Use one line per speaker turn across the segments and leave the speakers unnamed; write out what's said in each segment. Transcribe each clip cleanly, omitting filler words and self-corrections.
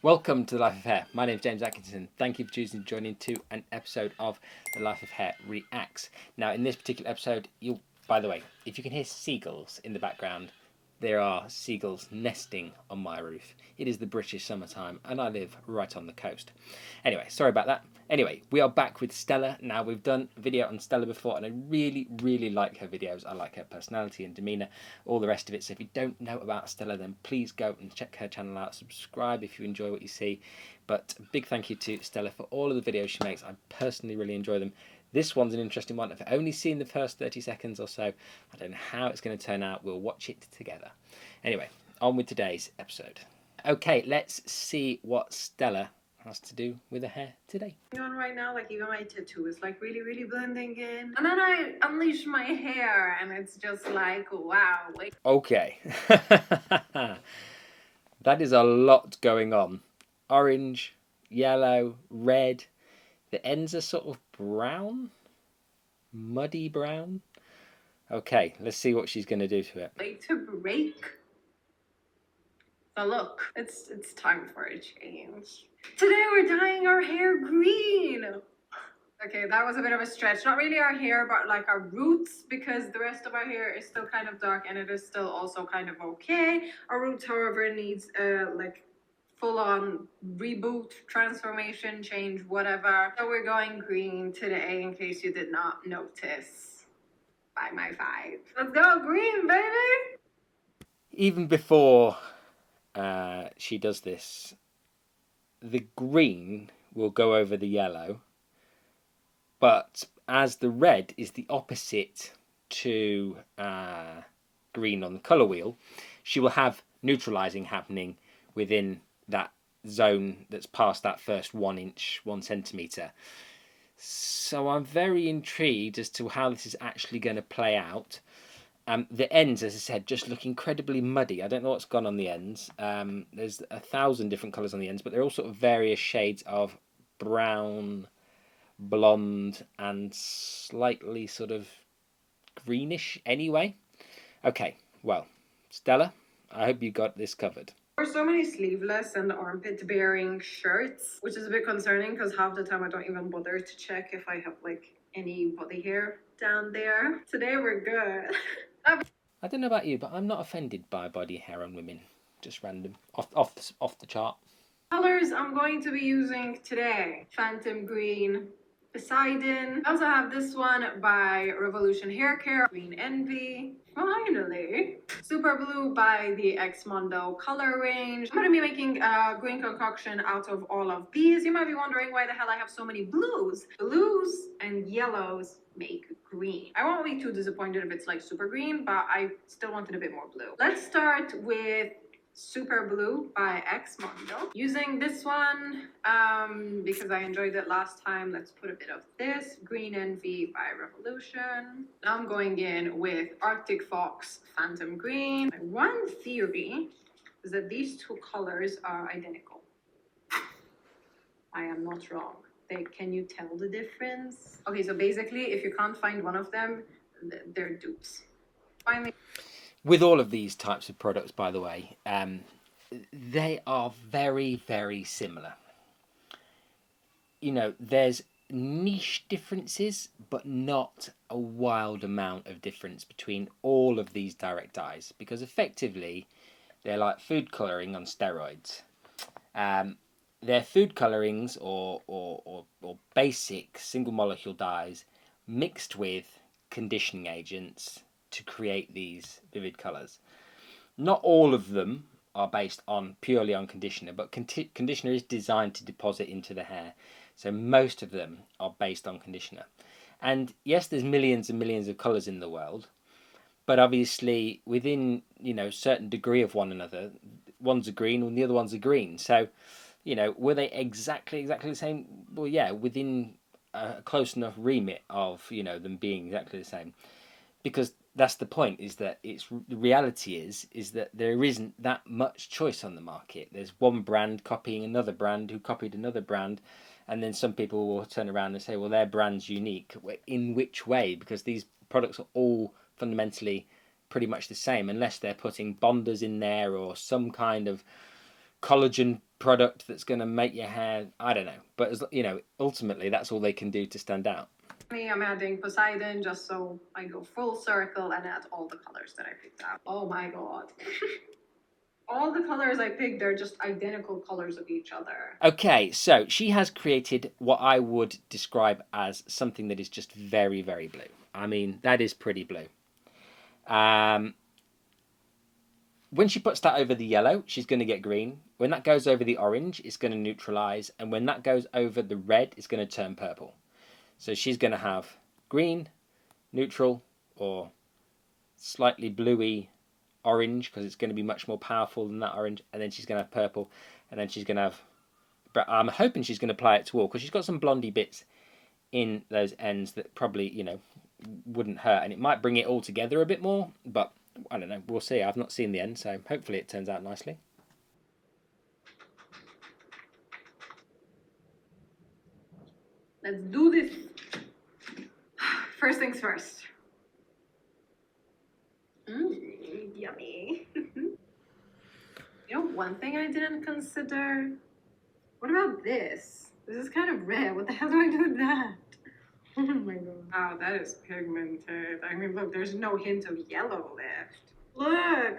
Welcome to The Life of Hair. My name is James Atkinson. Thank you for choosing to join into an episode of The Life of Hair Reacts. Now, in this particular episode, by the way, if you can hear seagulls in the background, there are seagulls nesting on my roof. It is the British summertime and I live right on the coast. Anyway, sorry about that. Anyway, we are back with Stella. Now, we've done a video on Stella before and I really like her videos. I like her personality and demeanour, all the rest of it. So if you don't know about Stella, then please go and check her channel out. Subscribe if you enjoy what you see. But a big thank you to Stella for all of the videos she makes. I personally really enjoy them. This one's an interesting one. I've only seen the first 30 seconds or so. I don't know how it's going to turn out. We'll watch it together. Anyway, on with today's episode. Okay, let's see what Stella has to do with her hair today.
On right now, like even my tattoo is like really blending in. And then I unleash my hair and it's just like, wow. Like...
Okay. That is a lot going on. Orange, yellow, red. The ends are sort of brown, muddy brown. Okay, let's see what she's going to do to it.
Like to break. So look, it's time for a change. Today we're dyeing our hair green. Okay, that was a bit of a stretch. Not really our hair, but like our roots, because the rest of our hair is still kind of dark and it is still also kind of okay. Our roots, however, needs like full-on reboot, transformation, change, whatever. So we're going green today, in case you did not notice by my vibe. Let's go green, baby!
Even before she does this, the green will go over the yellow, but as the red is the opposite to green on the colour wheel, she will have neutralising happening within that zone that's past that first 1 inch, 1 centimetre. So I'm very intrigued as to how this is actually going to play out. The ends, as I said, just look incredibly muddy. I don't know what's gone on the ends. There's 1,000 different colours on the ends, but they're all sort of various shades of brown, blonde, and slightly sort of greenish anyway. Okay, well, Stella, I hope you got this covered.
There are so many sleeveless and armpit bearing shirts, which is a bit concerning because half the time I don't even bother to check if I have like any body hair down there. Today we're good.
I don't know about you, but I'm not offended by body hair on women. Just random, off the chart.
Colors I'm going to be using today: Phantom Green, Poseidon. I also have this one by Revolution Hair Care, Green Envy. Finally, Super Blue by the X Mondo color range. I'm going to be making a green concoction out of all of these. You might be wondering why the hell I have so many blues. Blues and yellows make green. I won't be too disappointed if it's like super green, but I still wanted a bit more blue. Let's start with Super Blue by X Mondo. Using this one because I enjoyed it last time. Let's put a bit of this. Green Envy by Revolution. Now I'm going in with Arctic Fox Phantom Green. One theory is that these two colors are identical. I am not wrong. Can you tell the difference? Okay, so basically if you can't find one of them, they're dupes. Finally,
with all of these types of products, by the way, they are very similar. You know, there's niche differences, but not a wild amount of difference between all of these direct dyes, because effectively they're like food colouring on steroids. They're food colourings or basic single molecule dyes mixed with conditioning agents to create these vivid colours. Not all of them are based on purely on conditioner, but conditioner is designed to deposit into the hair. So most of them are based on conditioner. And yes, there's millions and millions of colours in the world, but obviously within, you know, certain degree of one another, one's a green and the other one's a green. So, you know, were they exactly the same? Well, yeah, within a close enough remit of, you know, them being exactly the same. Because that's the point, is that the reality is that there isn't that much choice on the market. There's one brand copying another brand who copied another brand, and then some people will turn around and say, well, their brand's unique. In which way? Because these products are all fundamentally pretty much the same, unless they're putting bonders in there or some kind of collagen product that's going to make your hair, I don't know. But, as, you know, ultimately, that's all they can do to stand out.
I'm adding Poseidon just so I go full circle and add all the colors that I picked out. Oh my god. All the colors I picked, they're just identical colors of each other.
Okay, so she has created what I would describe as something that is just very, very blue. I mean, that is pretty blue. When she puts that over the yellow, she's going to get green. When that goes over the orange, it's going to neutralize. And when that goes over the red, it's going to turn purple. So she's going to have green, neutral, or slightly bluey orange, because it's going to be much more powerful than that orange. And then she's going to have purple. And then she's going to have... But I'm hoping she's going to apply it to all, because she's got some blondie bits in those ends that probably, you know, wouldn't hurt. And it might bring it all together a bit more, but... I don't know, we'll see. I've not seen the end, so hopefully it turns out nicely.
Let's do this. First things first. Yummy. You know, one thing I didn't consider? What about this? This is kind of red. What the hell do I do with that? Oh my god. Wow, that is pigmented. I mean, look, there's no hint of yellow left.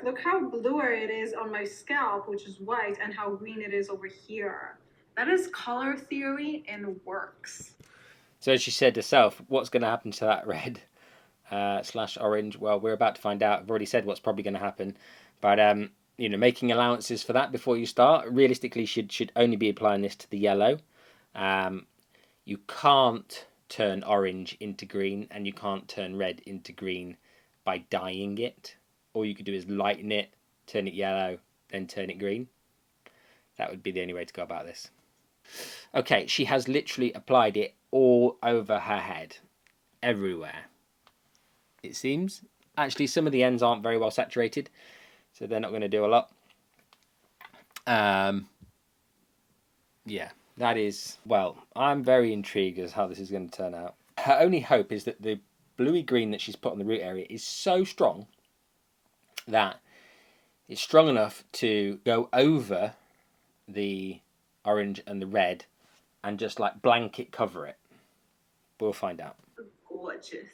Look how bluer it is on my scalp, which is white, and how green it is over here. That is color theory and works.
So as she said herself, what's going to happen to that red slash orange? Well, we're about to find out. I've already said what's probably going to happen. But, you know, making allowances for that before you start. Realistically, should only be applying this to the yellow. You can't turn orange into green, and you can't turn red into green by dyeing it. All you could do is lighten it, turn it yellow, then turn it green. That would be the only way to go about this. Okay, she has literally applied it all over her head, everywhere, it seems. Actually, some of the ends aren't very well saturated, so they're not going to do a lot. Yeah, that is, well, I'm very intrigued as how this is going to turn out. Her only hope is that the bluey green that she's put on the root area is so strong that it's strong enough to go over the orange and the red and just like blanket cover it. We'll find out.
Gorgeous.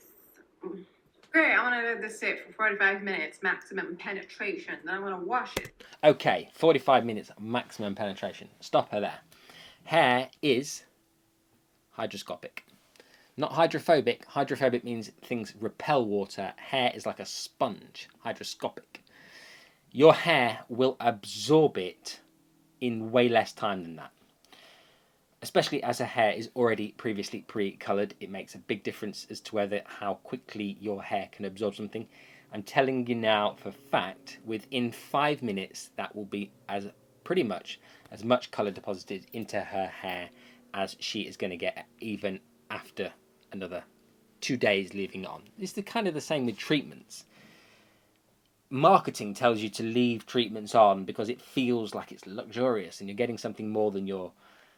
Great, I want to let this sit for 45 minutes, maximum penetration. Then I'm going to wash it.
Okay, 45 minutes maximum penetration. Stop her there. Hair is hygroscopic. Not hydrophobic. Hydrophobic means things repel water. Hair is like a sponge. Hygroscopic. Your hair will absorb it in way less time than that. Especially as her hair is already previously pre-coloured, it makes a big difference as to how quickly your hair can absorb something. I'm telling you now for fact, within 5 minutes, that will be pretty much as much colour deposited into her hair as she is going to get even after another 2 days leaving it on. It's kind of the same with treatments. Marketing tells you to leave treatments on because it feels like it's luxurious and you're getting something more than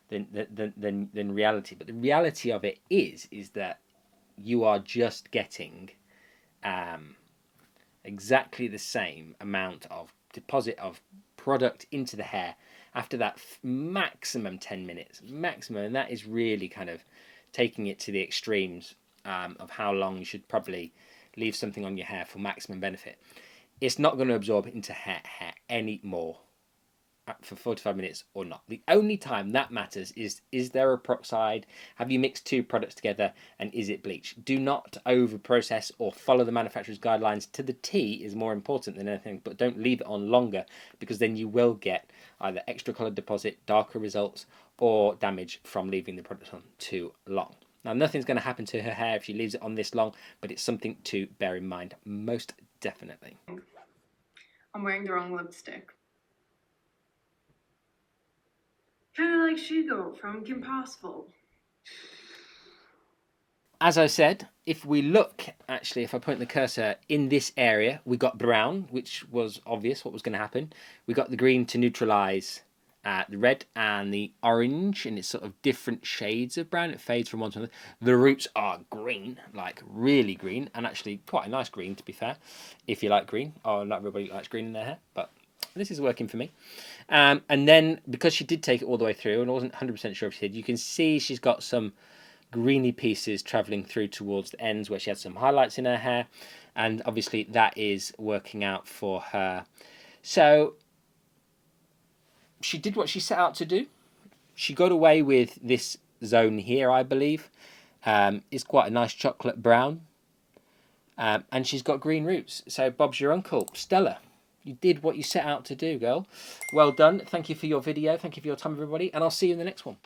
than reality. But the reality of it is that you are just getting exactly the same amount of deposit of product into the hair after that maximum 10 minutes maximum, and that is really kind of taking it to the extremes of how long you should probably leave something on your hair for maximum benefit. It's not going to absorb into hair anymore for 45 minutes or not. The only time that matters is there a peroxide? Have you mixed two products together? And is it bleach? Do not over process or follow the manufacturer's guidelines to the T is more important than anything, but don't leave it on longer because then you will get either extra colour deposit, darker results, or damage from leaving the product on too long. Now, nothing's going to happen to her hair if she leaves it on this long, but it's something to bear in mind, most definitely.
I'm wearing the wrong lipstick. Kind of like Shigo from Kim Possible.
As I said, if we look, actually, if I point the cursor in this area, we got brown, which was obvious what was going to happen. We got the green to neutralise the red and the orange, and it's sort of different shades of brown. It fades from one to another. The roots are green, like really green, and actually quite a nice green, to be fair, if you like green. Oh, not everybody likes green in their hair, but this is working for me. And then, because she did take it all the way through, and I wasn't 100% sure if she did, you can see she's got some greeny pieces travelling through towards the ends where she had some highlights in her hair. And obviously that is working out for her. So she did what she set out to do. She got away with this zone here, I believe. It's quite a nice chocolate brown. And she's got green roots. So Bob's your uncle. Stella, you did what you set out to do, girl. Well done. Thank you for your video. Thank you for your time, everybody. And I'll see you in the next one.